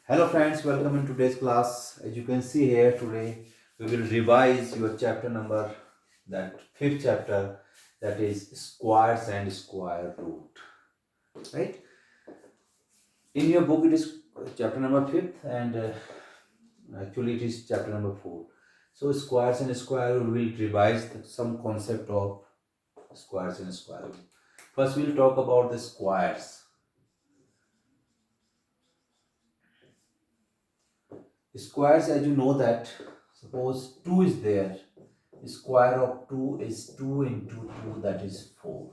Hello friends, welcome in today's class. As you can see here today, we will revise your chapter number, that fifth chapter, that is squares and square root. Right? In your book it is chapter number fifth and actually it is chapter number 4. So squares and square root, we will revise some concept of squares and square root. First we will talk about the squares. Squares, as you know that, suppose 2 is there. Square of 2 is 2 into 2, that is 4.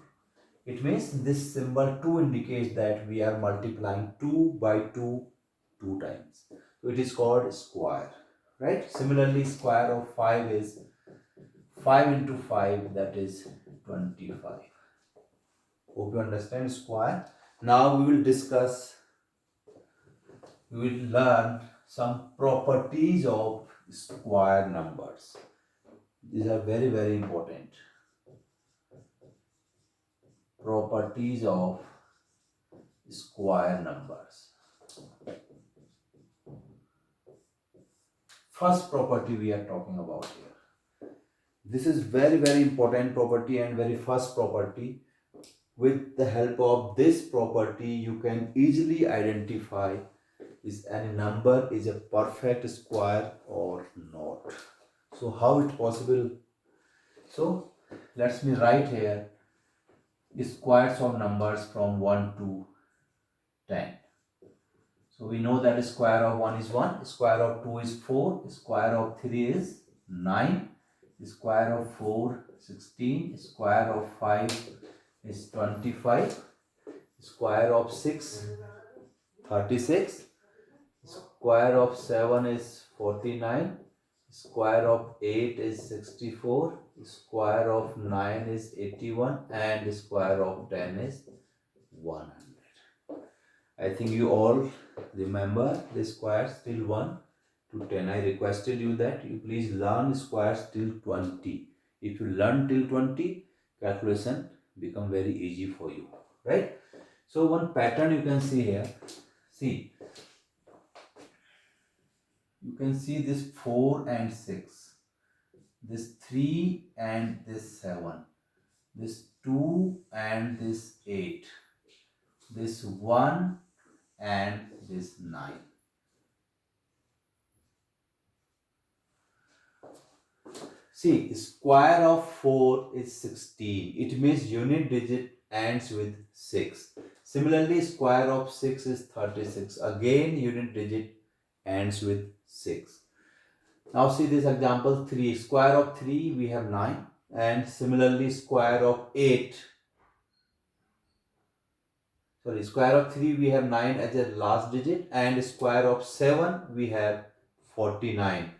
It means this symbol 2 indicates that we are multiplying 2 by 2 2 times. So it is called square, right? Similarly, square of 5 is 5 into 5, that is 25. Hope you understand square. Now we will learn some properties of square numbers. These are very important. Properties of square numbers. First property we are talking about here. This is very important property and very first property. With the help of this property, you can easily identify is any number is a perfect square or not. So how it possible? So let me write here squares of numbers from 1 to 10. So we know that square of 1 is 1, square of 2 is 4, square of 3 is 9, square of 4 16, square of 5 is 25, square of 6 36, square of 7 is 49, square of 8 is 64, square of 9 is 81, and square of 10 is 100. I think you all remember the squares till 1 to 10. I requested you that you please learn squares till 20. If you learn till 20, calculation become very easy for you, right? So one pattern you can see here. See, you can see this 4 and 6, this 3 and this 7, this 2 and this 8, this 1 and this 9. See, square of 4 is 16. It means unit digit ends with 6. Similarly, square of 6 is 36. Again, unit digit ends with 6. Now see this example 3. Square of 3 we have 9. And similarly, square of 8. Sorry, square of 3 we have 9 as a last digit. And square of 7 we have 49.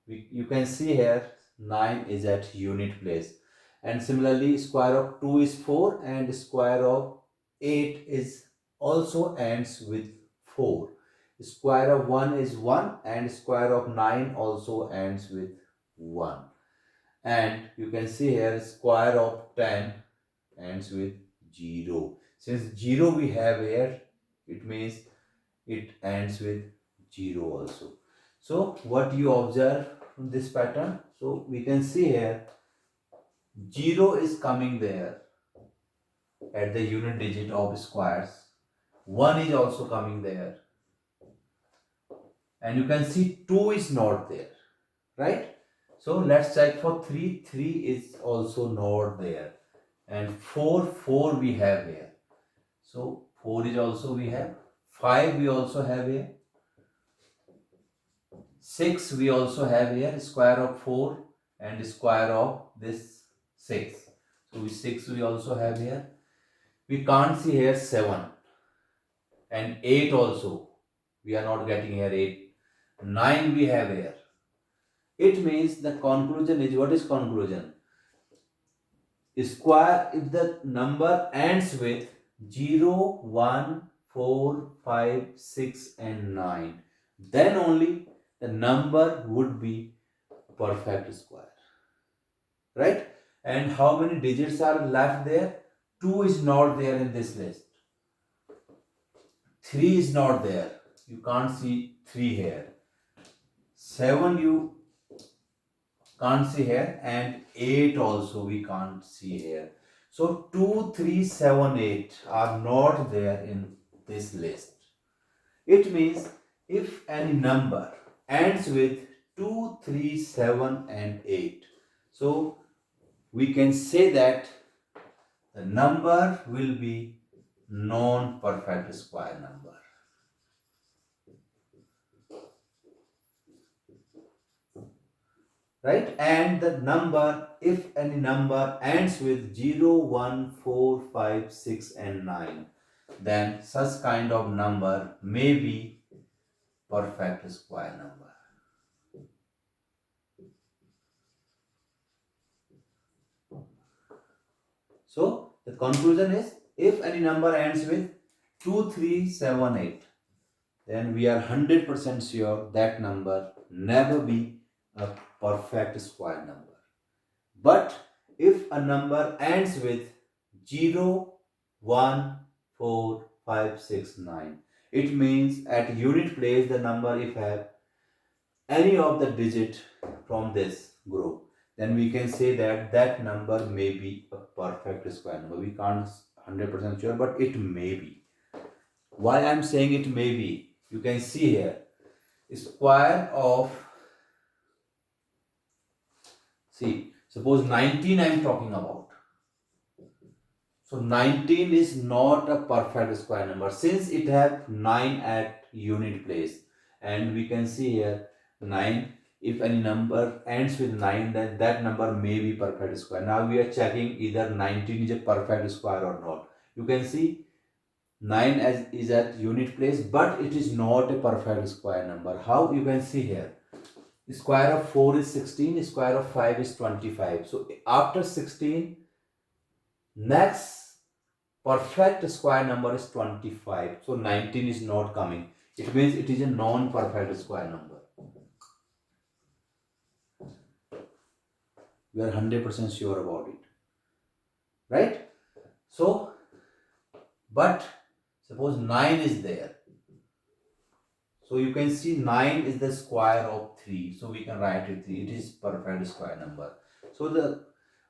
You can see here 9 is at unit place. And similarly, square of 2 is 4 and square of 8 is also ends with 4. Square of 1 is 1 and square of 9 also ends with 1. And you can see here square of 10 ends with 0. Since 0 we have here, it means it ends with 0 also. So what you observe from this pattern? So we can see here 0 is coming there at the unit digit of squares. 1 is also coming there. And you can see 2 is not there. Right? So let's check for 3. 3 is also not there. And 4 we have here. So 4 is also we have. 5 we also have here. 6 we also have here, square of 4 and square of this 6. So 6 we also have here. We can't see here 7 and 8 also. We are not getting here 8. 9 we have here. It means the conclusion is, what is conclusion? Square, if the number ends with 0, 1, 4, 5, 6 and 9, then only the number would be perfect square, right? And how many digits are left there? 2 is not there in this list, 3 is not there, you can't see 3 here. 7 you can't see here, and 8 also we can't see here. So 2, 3, 7, 8 are not there in this list. It means if any number ends with 2, 3, 7 and 8, so we can say that the number will be non-perfect square number. Right? And the number, if any number ends with 0, 1, 4, 5, 6 and 9, then such kind of number may be perfect square number. So the conclusion is, if any number ends with 2, 3, 7, 8, then we are 100% sure that number never be a perfect square number. But if a number ends with 0, 1, 4, 5, 6, 9, it means at unit place the number if have any of the digit from this group, then we can say that that number may be a perfect square number. We can't 100% sure, but it may be. Why I'm saying it may be? You can see here, square of, see, suppose 19 I'm talking about. So 19 is not a perfect square number since it have 9 at unit place, and we can see here 9. If any number ends with 9, then that number may be perfect square. Now we are checking either 19 is a perfect square or not. You can see 9 is at unit place, but it is not a perfect square number. How? You can see here, square of 4 is 16, square of 5 is 25. So after 16, next perfect square number is 25. So 19 is not coming. It means it is a non-perfect square number. We are 100% sure about it. Right? So, but suppose 9 is there. So you can see 9 is the square of 3. So we can write it 3. It is perfect square number. So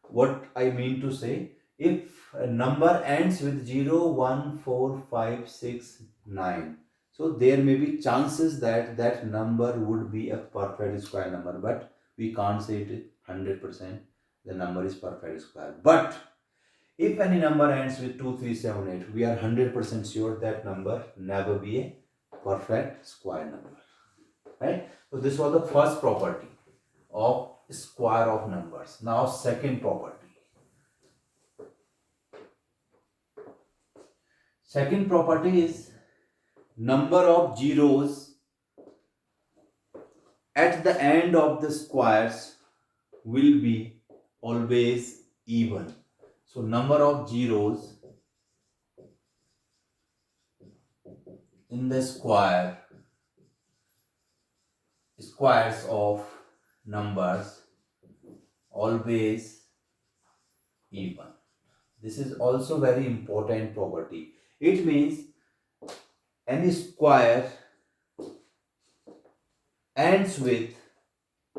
what I mean to say, if a number ends with 0, 1, 4, 5, 6, 9, so there may be chances that that number would be a perfect square number, but we can't say it 100% the number is perfect square. But if any number ends with 2, 3, 7, 8, we are 100% sure that number never be a perfect square number. Right? So this was the first property of square of numbers. Now second property. Second property is number of zeros at the end of the squares will be always even. So number of zeros in the squares of numbers always even. This is also very important property. It means any square ends with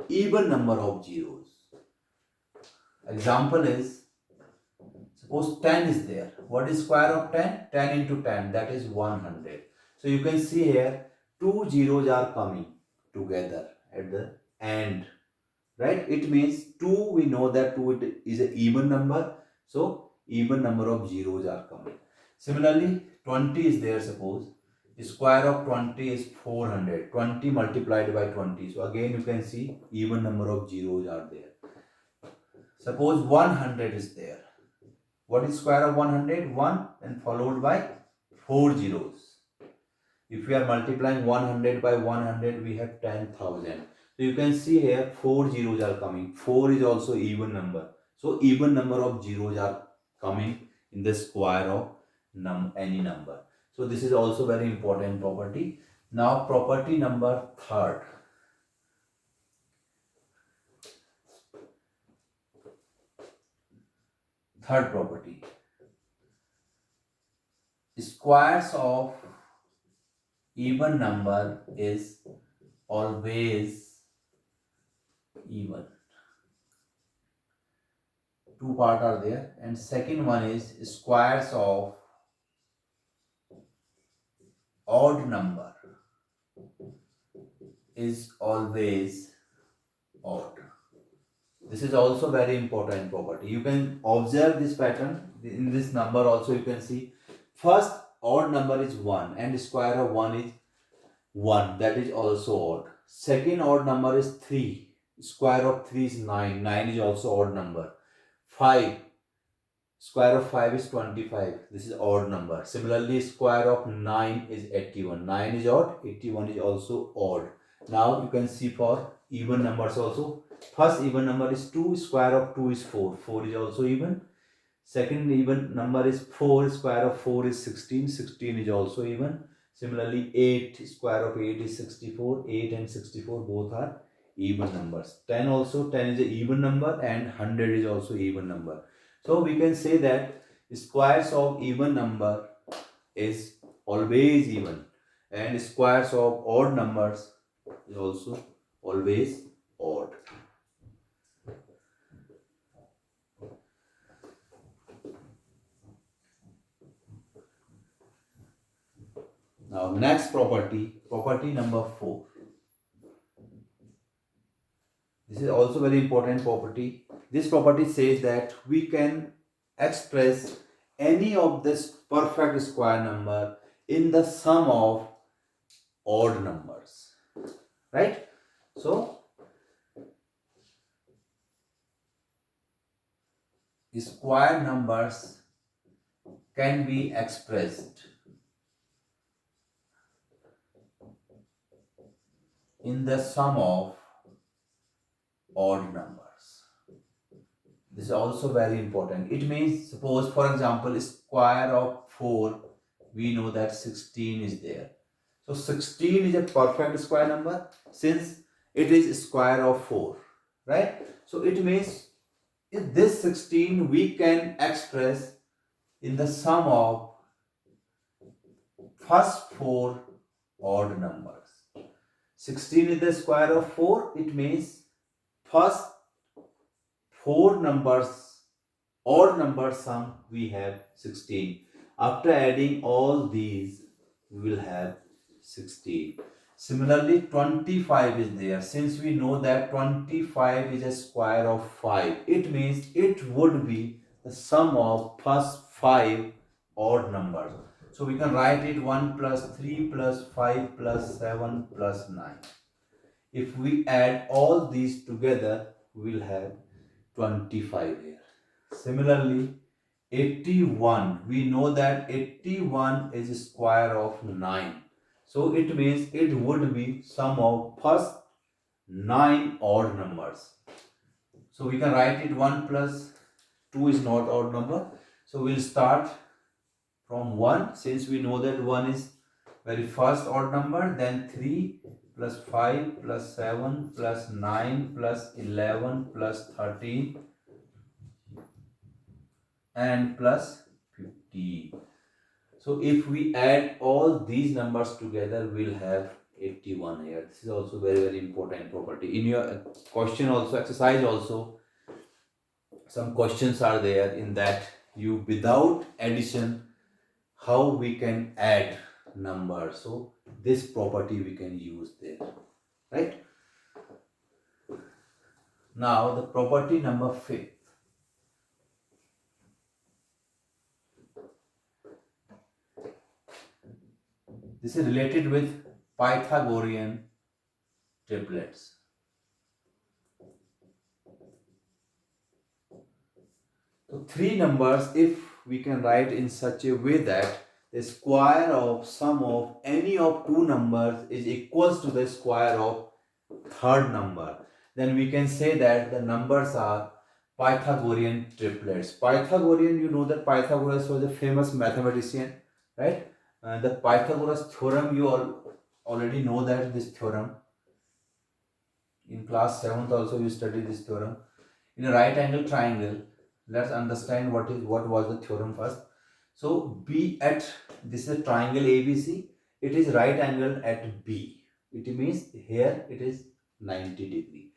even number of zeros. Example is, suppose 10 is there. What is square of 10? 10 into 10, that is 100. So you can see here, two zeros are coming together at the end. Right? It means 2, we know that 2 is an even number. So even number of zeros are coming. Similarly, 20 is there, suppose. The square of 20 is 400. 20 multiplied by 20. So again you can see even number of zeros are there. Suppose 100 is there. What is square of 100? 1 and followed by 4 zeros. If we are multiplying 100 by 100, we have 10,000. So you can see here 4 zeros are coming. 4 is also even number. So even number of zeros are coming in the square of any number. So this is also very important property. Now property number third. Third property. Squares of even number is always even. Two parts are there, and second one is squares of odd number is always odd. This is also very important property. You can observe this pattern in this number also. You can see first odd number is 1 and square of 1 is 1, that is also odd. Second odd number is 3, square of 3 is 9, 9 is also odd number. 5, square of 5 is 25, this is odd number. Similarly, square of 9 is 81, 9 is odd, 81 is also odd. Now you can see for even numbers also. First even number is 2, square of 2 is 4, 4 is also even. Second even number is 4, square of 4 is 16, 16 is also even. Similarly, 8, square of 8 is 64, 8 and 64 both are even numbers. 10 also, 10 is an even number and 100 is also even number. So we can say that squares of even number is always even, and squares of odd numbers is also always odd. Now next property, property number 4. This is also very important property. This property says that we can express any of this perfect square number in the sum of odd numbers, right? So square numbers can be expressed in the sum of odd numbers. This is also very important. It means, suppose for example, square of 4, we know that 16 is there. So 16 is a perfect square number since it is square of 4, right? So it means in this 16 we can express in the sum of first 4 odd numbers. 16 is the square of 4, it means first 4 numbers, odd number sum, we have 16. After adding all these, we will have 16. Similarly, 25 is there. Since we know that 25 is a square of 5, it means it would be the sum of first 5 odd numbers. So we can write it 1 plus 3 plus 5 plus 7 plus 9. If we add all these together, we will have 25 here. Similarly, 81, we know that 81 is square of 9. So it means it would be sum of first 9 odd numbers. So we can write it 1 plus 2 is not odd number. So we'll start from 1, since we know that 1 is very first odd number, then 3 plus 5 plus 7 plus 9 plus 11 plus 13 and plus 50. So if we add all these numbers together, we'll have 81 here. This is also very important property. In your question also, exercise also, some questions are there in that you, without addition, how we can add numbers. So this property we can use there, right? Now the property number 5. This is related with Pythagorean triplets. So 3 numbers, if we can write in such a way that the square of sum of any of 2 numbers is equals to the square of third number, then we can say that the numbers are Pythagorean triplets. Pythagorean, you know that Pythagoras was a famous mathematician, right? The Pythagoras theorem, you all already know that this theorem. In class 7th also you study this theorem. In a right angle triangle, let's understand what was the theorem first. So B at, this is a triangle ABC. it is right angle at B. It means here it is 90 degree.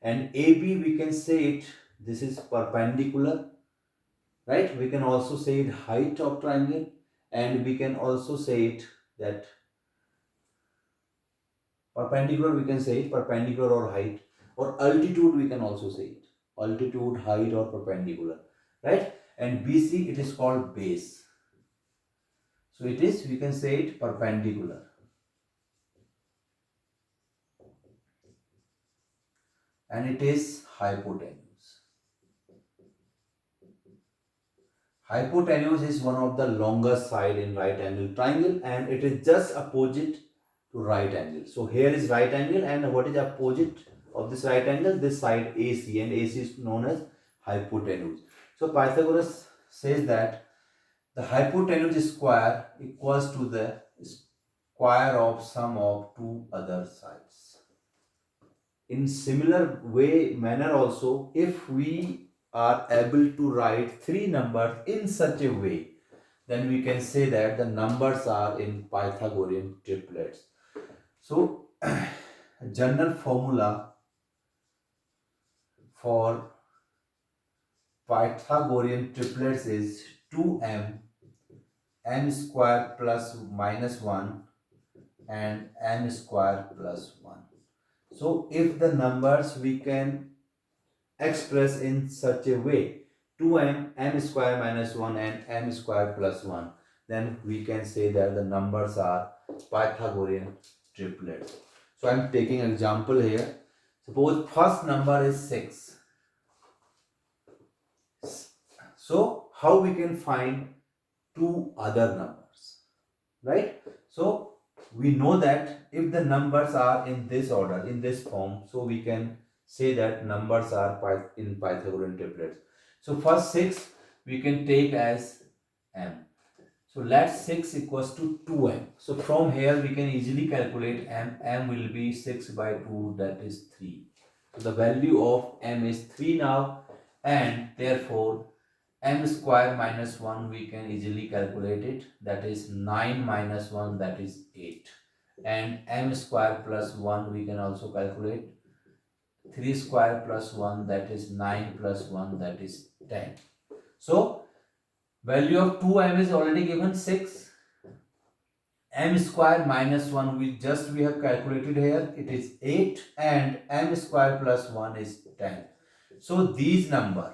And AB, we can say it, this is perpendicular, right? We can also say it height of triangle, and we can also say it that perpendicular, we can say it perpendicular or height, or altitude, we can also say it altitude, height, or perpendicular, right? And BC, it is called base. So it is, we can say it perpendicular. And it is hypotenuse. Hypotenuse is one of the longest side in right angle triangle, and it is just opposite to right angle. So here is right angle, and what is opposite of this right angle? This side AC, and AC is known as hypotenuse. So Pythagoras says that the hypotenuse square equals to the square of sum of two other sides. In similar manner also, if we are able to write three numbers in such a way, then we can say that the numbers are in Pythagorean triplets. So general formula for Pythagorean triplets is 2m, m square plus minus 1, and m square plus 1. So if the numbers we can express in such a way, 2m, m square minus 1, and m square plus 1, then we can say that the numbers are Pythagorean triplets. So I am taking an example here. Suppose first number is 6. So how we can find two other numbers, right? So we know that if the numbers are in this order, in this form, so we can say that numbers are in Pythagorean triplets. So first 6 we can take as m. So let 6 equals to 2m. So from here we can easily calculate m. M will be 6 by 2, that is 3. So the value of m is 3 now, and therefore m square minus 1 we can easily calculate it, that is 9 minus 1, that is 8. And m square plus 1 we can also calculate, 3 square plus 1, that is 9 plus 1, that is 10. So value of 2m is already given 6. M square minus 1 we have calculated here, it is 8, and m square plus 1 is 10. So these number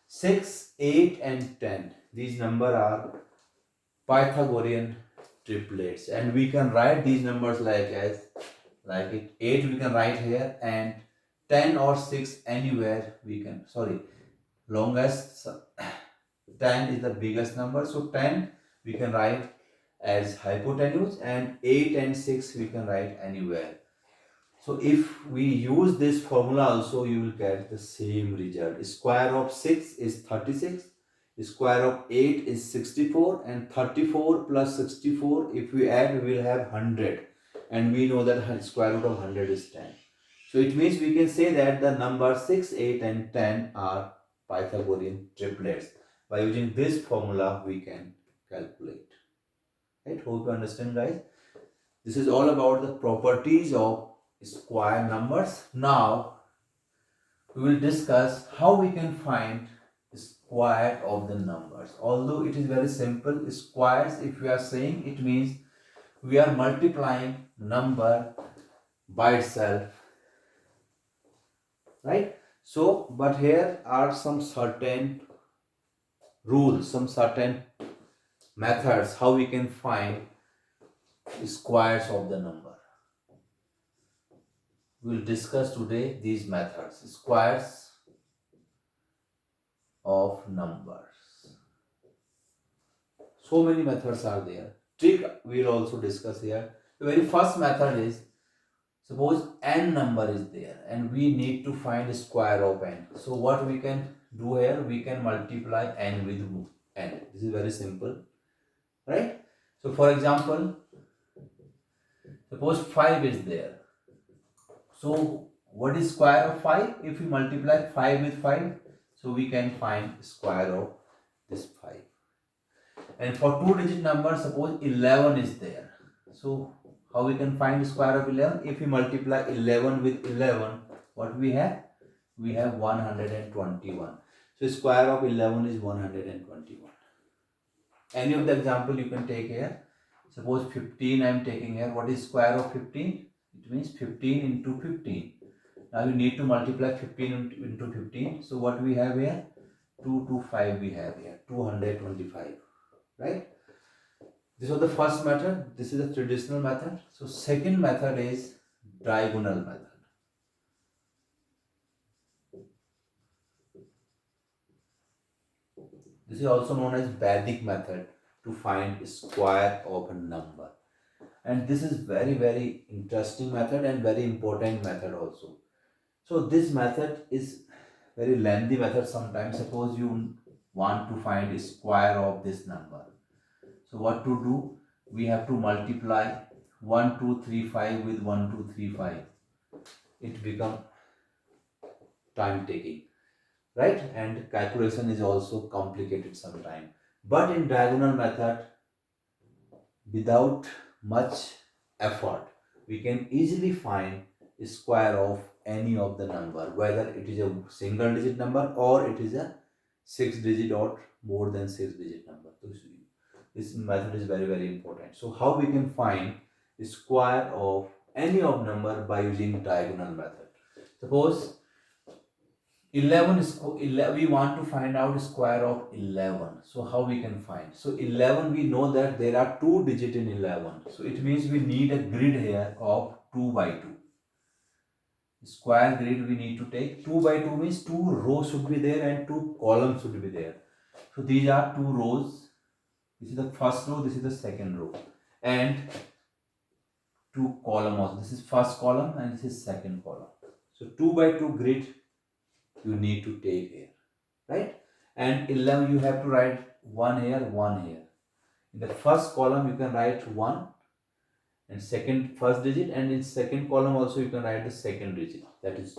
6, 8 and 10, these number are Pythagorean triplets, and we can write these numbers like 8 we can write here, and 10 or 6 anywhere we can, longest 10 is the biggest number, so 10 we can write as hypotenuse, and 8 and 6 we can write anywhere. So if we use this formula also, you will get the same result. Square of 6 is 36, square of 8 is 64, and 34 plus 64, if we add, we will have 100, and we know that square root of 100 is 10. So it means we can say that the numbers 6, 8 and 10 are Pythagorean triplets. By using this formula we can calculate. Right? Hope you understand, guys. This is all about the properties of square numbers. Now we will discuss how we can find square of the numbers. Although it is very simple, squares, if we are saying, it means we are multiplying number by itself, right? So but here are some certain rules, some certain methods how we can find squares of the number. We will discuss today these methods, squares of numbers. So many methods are there. Trick we will also discuss here. The very first method is, suppose n number is there and we need to find square of n. So what we can do here, we can multiply n with n. This is very simple, right? So for example, suppose 5 is there. So what is square of 5? If we multiply 5 with 5, so we can find square of this 5. And for 2-digit number, suppose 11 is there. So How we can find square of 11? If we multiply 11 with 11, what we have? We have 121. So square of 11 is 121. Any of the example you can take here. Suppose 15 I am taking here. What is square of 15? It means 15 into 15. Now you need to multiply 15 into 15. So what we have here? 225 we have here. 225. Right? This was the first method. This is the traditional method. So second method is diagonal method. This is also known as Vedic method to find square of a number. And this is very interesting method and very important method also. So this method is very lengthy method sometimes. Suppose you want to find a square of this number. So what to do? We have to multiply 1235 with 1235. It becomes time taking, right? And calculation is also complicated sometimes. But in diagonal method, without much effort, we can easily find a square of any of the number, whether it is a single digit number or it is a 6-digit or more than 6-digit number. So this method is very important. So how we can find the square of any of number by using diagonal method? Suppose 11 is we want to find out square of 11. So how we can find? So 11, we know that there are 2 digits in 11. So it means we need a grid here of 2 by 2. Square grid we need to take. 2 by 2 means 2 rows should be there and 2 columns should be there. So these are 2 rows. This is the first row, this is the second row. And 2 columns also. This is first column and this is second column. So 2 by 2 grid you need to take here, right? And 11 you have to write 1 here, 1 here. In the first column you can write 1 and first digit, and in second column also you can write the second digit, that is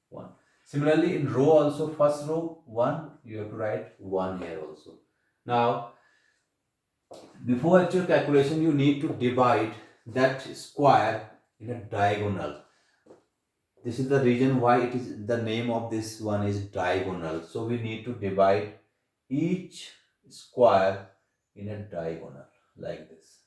1. Similarly in row also, first row 1, you have to write 1 here also. Now before actual calculation you need to divide that square in a diagonal. This is the reason why it is the name of this one is diagonal. So we need to divide each square in a diagonal like this.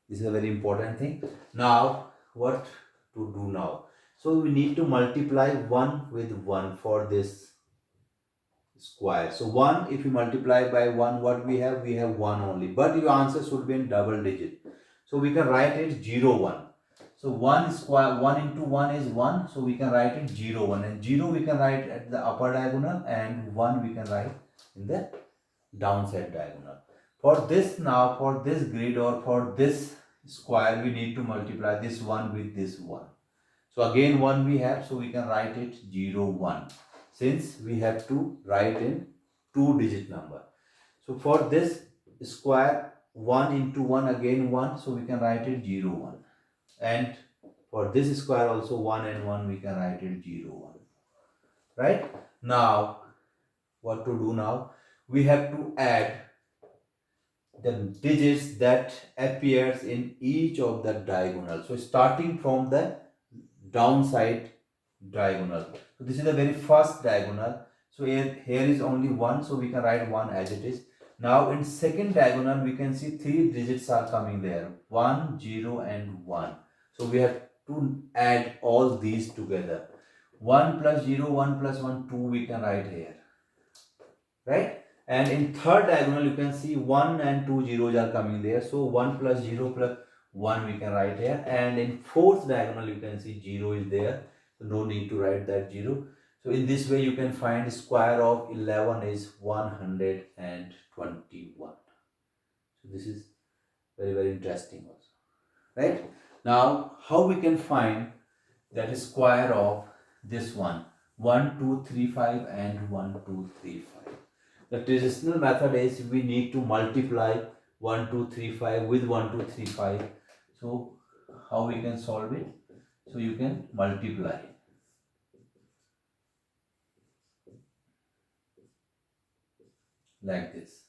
This is a very important thing. Now what to do now? So we need to multiply 1 with 1 for this square. So 1, if you multiply by 1, what we have? We have 1 only. But your answer should be in double digit. So we can write it 0, 1. So 1 square, 1 into 1 is 1. So we can write it 0, 1. And 0 we can write at the upper diagonal and 1 we can write in the downside diagonal. For this now, for this grid or for this square, we need to multiply this 1 with this 1. So again 1 we have, so we can write it 0, 1. Since we have to write in 2-digit number. So for this square, 1 into 1 again 1, so we can write it 0, 1. And for this square also 1 and 1 we can write it 0, 1. Right? Now, what to do now? We have to add the digits that appears in each of the diagonal. So starting from the downside diagonal. So this is the very first diagonal. So here is only 1, so we can write 1 as it is. Now in second diagonal we can see 3 digits are coming there. 1, 0 and 1. So we have to add all these together. 1 plus 0, 1 plus 1, 2 we can write here. Right? And in third diagonal you can see 1 and 2 zeros are coming there. So 1 plus 0 plus 1 we can write here. And in fourth diagonal you can see 0 is there. So no need to write that 0. So in this way you can find square of 11 is 121. So this is very interesting also. Right? Now how we can find that is square of this one? 1, 2, 3, 5 and 1, 2, 3, 5. The traditional method is we need to multiply 1, 2, 3, 5 with 1, 2, 3, 5. So how we can solve it? So you can multiply like this.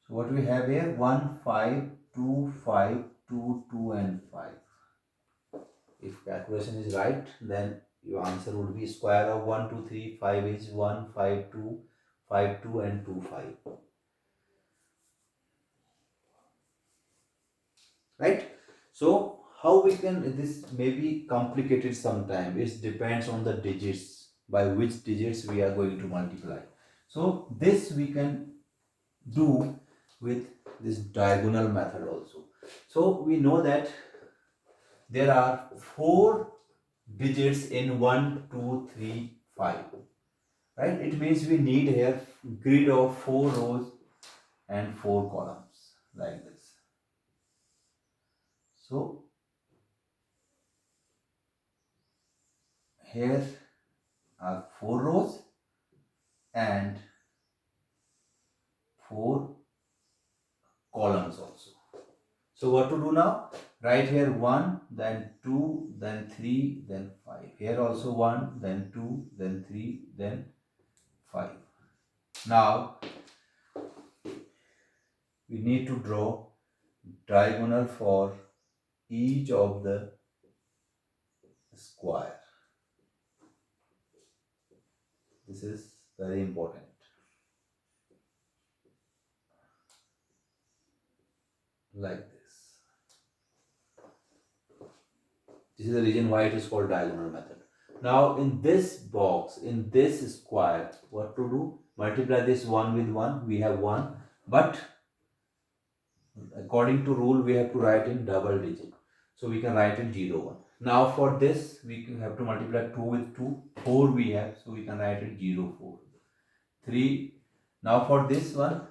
So what we have here? 1, 5, 2, 5, 2, 2 and 5. If calculation is right, then your answer would be square of 1, 2, 3, 5 is 1, 5, 2, 5, 2 and 2, 5. Right? So how we can, this may be complicated sometime. It depends on the digits, by which digits we are going to multiply. So this we can do with this diagonal method also. So we know that there are 4 digits in 1, 2, 3, 5. Right? It means we need here grid of 4 rows and 4 columns like this. So here are 4 rows and 4 columns also. So what to do now? Write here 1, then 2, then 3, then 5. Here also 1, then 2, then 3, then 5. Now we need to draw diagonal for each of the square. This is very important. Like this. This is the reason why it is called diagonal method. Now in this box, in this square, what to do? Multiply this 1 with 1. We have 1. But according to rule, we have to write in double digit. So we can write in 0, 1. Now for this, we have to multiply 2 with 2. 4 we have. So we can write it 0, 4. 3. Now for this one,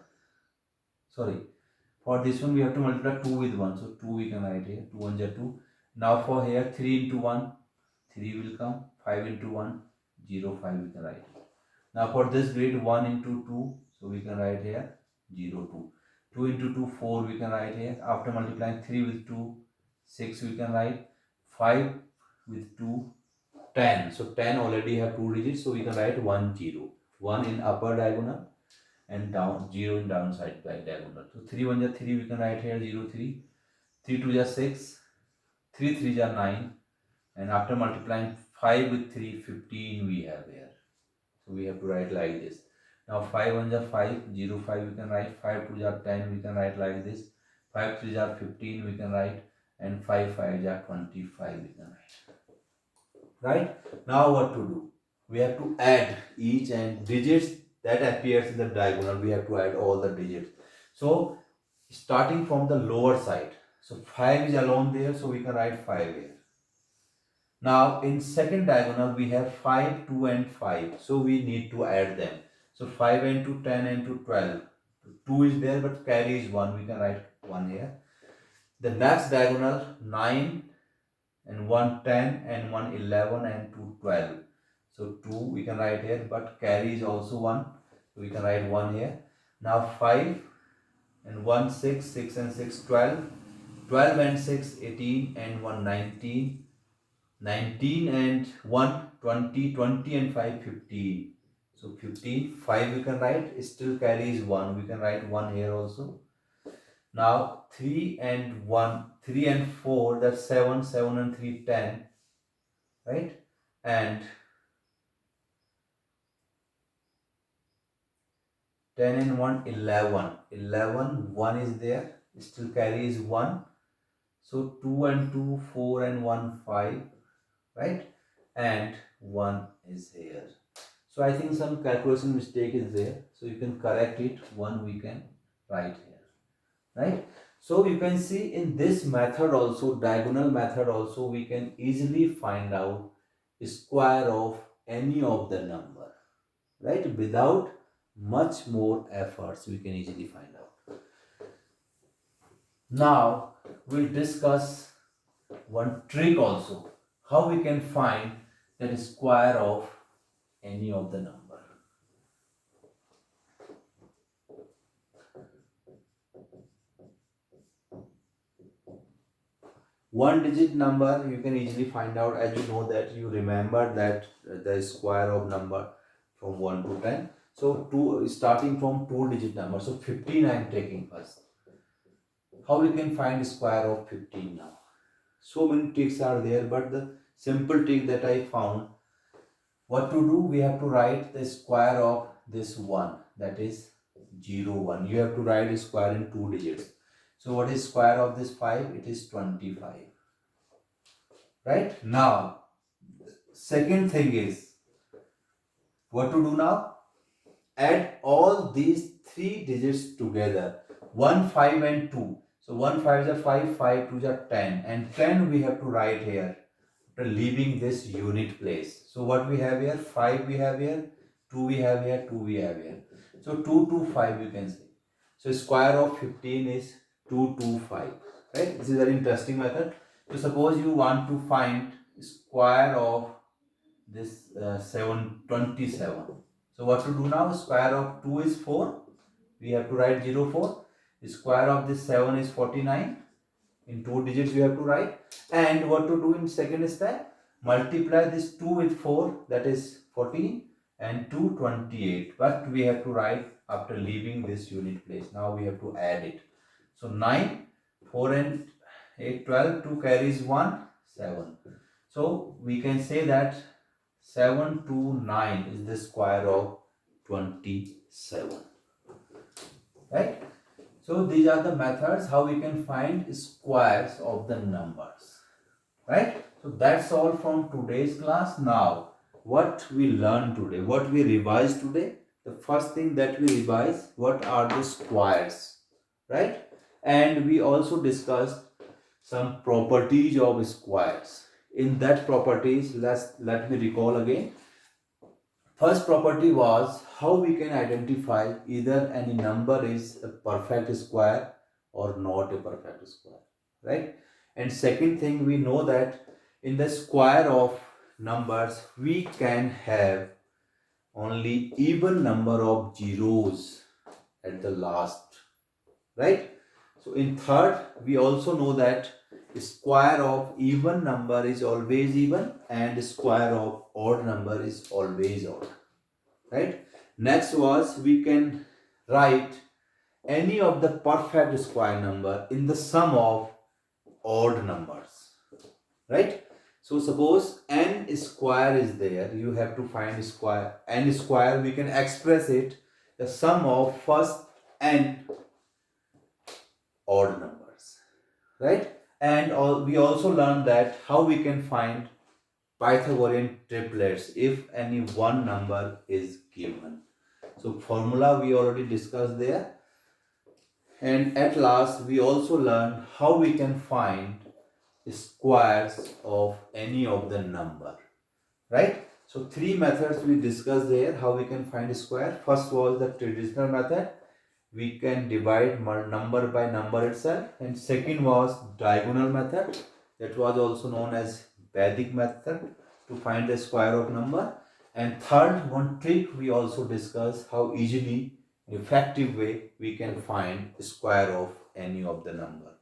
for this one we have to multiply 2 with 1. So 2 we can write here. 2 1 is 2. Now for here 3 into 1, 3 will come. 5 into 1, 0, 5 we can write. Now for this grid 1 into 2, so we can write here 0, 2. 2 into 2, 4 we can write here. After multiplying 3 with 2, 6 we can write. 5 with 2, 10. So 10 already have 2 digits, so we can write 1, 0. 1 in upper diagonal and down 0 in downside diagonal. So 3 1 is 3, we can write here 0, 3. 3 2 is 6. 3 3 is 9. And after multiplying 5 with 3, 15 we have here. So we have to write like this. Now 5 1 is 5, 0, 5 we can write. 5 2 is 10, we can write like this. 5 3 is 15 we can write. And 5 5 is 25 we can write. Right? Now what to do? We have to add each and digits that appears in the diagonal. We have to add all the digits. So starting from the lower side. So 5 is alone there, so we can write 5 here. Now in second diagonal we have 5, 2 and 5. So we need to add them. So 5 and 2, 10 and 2, 12. 2 is there but carry is 1. We can write 1 here. The next diagonal 9 and 1, 10 and 1, 11 and 2, 12. So 2 we can write here but carry is also 1. So we can write 1 here. Now 5 and 1, 6, 6 and 6, 12. 12 and 6, 18 and 1, 19. 19 and 1, 20, 20 and 5, 15. So 15, 5 we can write, it still carries 1. We can write 1 here also. Now 3 and 1, 3 and 4, that's 7, 7 and 3, 10. Right? And 10 and 1, 11. 11, 1 is there, it still carries 1. So 2 and 2, 4 and 1, 5. Right? And 1 is here. So I think some calculation mistake is there. So you can correct it. 1 we can write here. Right? So you can see in this method also, diagonal method also, we can easily find out square of any of the number. Right? Without much more efforts, we can easily find out. Now we'll discuss one trick also. How we can find that square of any of the number. One digit number you can easily find out, as you know that you remember that the square of number from 1 to 10. So starting from 2-digit number. So 15 I am taking first. How we can find square of 15 now? So many tricks are there, but the simple trick that I found, what to do, we have to write the square of this 1, that is 0, 1. You have to write a square in 2 digits. So what is square of this 5? It is 25. Right? Now, second thing is, what to do now? Add all these 3 digits together. 1, 5 and 2. So 1 5 is 5, 5 2 is 10, and 10 we have to write here after leaving this unit place. So what we have here? 5 we have here, 2 we have here, 2 we have here. So 2 to 5 you can say. So square of 15 is 2 to 5. Right? This is a very interesting method. So suppose you want to find square of this 27. So what to do now? Square of 2 is 4. We have to write 0, 4. The square of this 7 is 49. In 2 digits we have to write. And what to do in second step? Multiply this 2 with 4, that is 14, and 2 28. But we have to write after leaving this unit place. Now we have to add it. So 9, 4 and 8, 12, 2 carries 1, 7. So we can say that 7 to 9 is the square of 27. Right? So these are the methods how we can find squares of the numbers. Right? So that's all from today's class. Now, what we learned today, what we revised today, the first thing that we revised, what are the squares? Right? And we also discussed some properties of squares. In that properties, let me recall again. First property was how we can identify either any number is a perfect square or not a perfect square, right? And second thing, we know that in the square of numbers we can have only even number of zeros at the last, right? So in third, we also know that square of even number is always even and square of odd number is always odd, right? Next was we can write any of the perfect square number in the sum of odd numbers, right? So suppose n square is there, you have to find square. N square, we can express it the sum of first n odd numbers, right? And we also learned that how we can find Pythagorean triplets if any one number is given. So formula we already discussed there. And at last we also learned how we can find squares of any of the number, right? So 3 methods we discussed there how we can find a square. First was the traditional method, we can divide number by number itself, and second was diagonal method, that was also known as Vedic method to find the square of number. And third one trick we also discussed how easily, effective way we can find square of any of the number,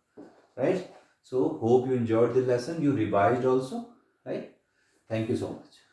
right? So hope you enjoyed the lesson, you revised also, right? Thank you so much.